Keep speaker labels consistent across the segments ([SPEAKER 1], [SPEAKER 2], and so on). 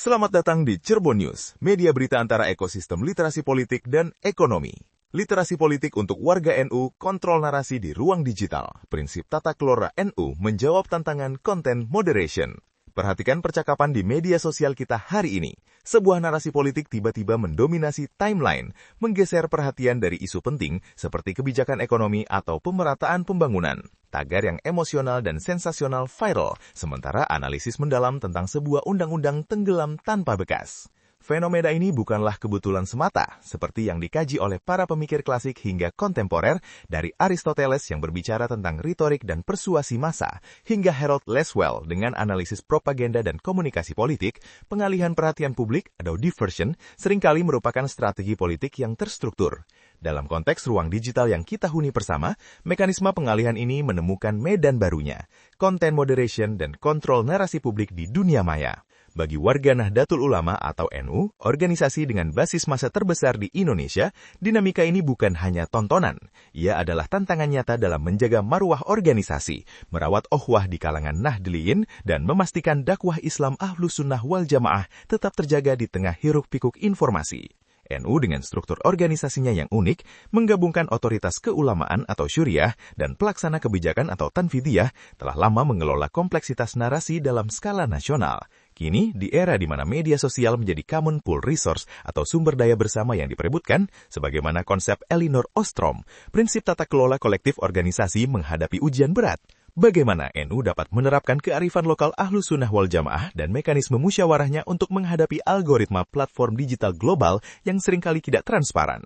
[SPEAKER 1] Selamat datang di Cirebon News, media berita antara ekosistem literasi politik dan ekonomi. Literasi politik untuk warga NU, kontrol narasi di ruang digital. Prinsip tata kelola NU menjawab tantangan content moderation. Perhatikan percakapan di media sosial kita hari ini. Sebuah narasi politik tiba-tiba mendominasi timeline, menggeser perhatian dari isu penting seperti kebijakan ekonomi atau pemerataan pembangunan. Tagar yang emosional dan sensasional viral, sementara analisis mendalam tentang sebuah undang-undang tenggelam tanpa bekas. Fenomena ini bukanlah kebetulan semata, seperti yang dikaji oleh para pemikir klasik hingga kontemporer, dari Aristoteles yang berbicara tentang retorik dan persuasi massa, hingga Harold Laswell dengan analisis propaganda dan komunikasi politik. Pengalihan perhatian publik atau diversion seringkali merupakan strategi politik yang terstruktur. Dalam konteks ruang digital yang kita huni bersama, mekanisme pengalihan ini menemukan medan barunya, content moderation dan kontrol narasi publik di dunia maya. Bagi warga Nahdlatul Ulama atau NU, organisasi dengan basis massa terbesar di Indonesia, dinamika ini bukan hanya tontonan. Ia adalah tantangan nyata dalam menjaga marwah organisasi, merawat ukhuwah di kalangan Nahdliyin, dan memastikan dakwah Islam Ahlus Sunnah wal Jamaah tetap terjaga di tengah hiruk-pikuk informasi. NU dengan struktur organisasinya yang unik, menggabungkan otoritas keulamaan atau syuriah dan pelaksana kebijakan atau tanfidiyah, telah lama mengelola kompleksitas narasi dalam skala nasional. Kini, di era di mana media sosial menjadi common pool resource atau sumber daya bersama yang diperebutkan, sebagaimana konsep Elinor Ostrom, prinsip tata kelola kolektif organisasi menghadapi ujian berat. Bagaimana NU dapat menerapkan kearifan lokal Ahlus Sunnah wal Jamaah dan mekanisme musyawarahnya untuk menghadapi algoritma platform digital global yang seringkali tidak transparan?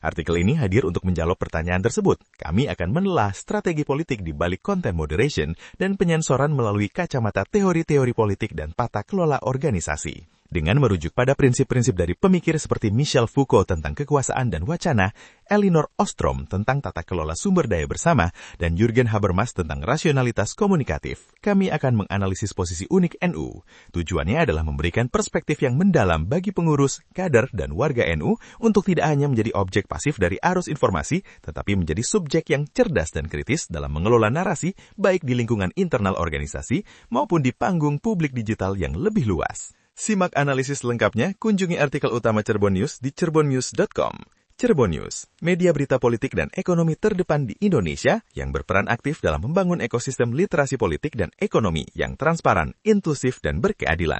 [SPEAKER 1] Artikel ini hadir untuk menjawab pertanyaan tersebut. Kami akan menelah strategi politik di balik content moderation dan penyensoran melalui kacamata teori-teori politik dan tata kelola organisasi. Dengan merujuk pada prinsip-prinsip dari pemikir seperti Michel Foucault tentang kekuasaan dan wacana, Elinor Ostrom tentang tata kelola sumber daya bersama, dan Jürgen Habermas tentang rasionalitas komunikatif, kami akan menganalisis posisi unik NU. Tujuannya adalah memberikan perspektif yang mendalam bagi pengurus, kader, dan warga NU untuk tidak hanya menjadi objek pasif dari arus informasi, tetapi menjadi subjek yang cerdas dan kritis dalam mengelola narasi, baik di lingkungan internal organisasi maupun di panggung publik digital yang lebih luas. Simak analisis lengkapnya, kunjungi artikel utama Cirebon News di cirebonnews.com. Cirebon News, media berita politik dan ekonomi terdepan di Indonesia yang berperan aktif dalam membangun ekosistem literasi politik dan ekonomi yang transparan, inklusif, dan berkeadilan.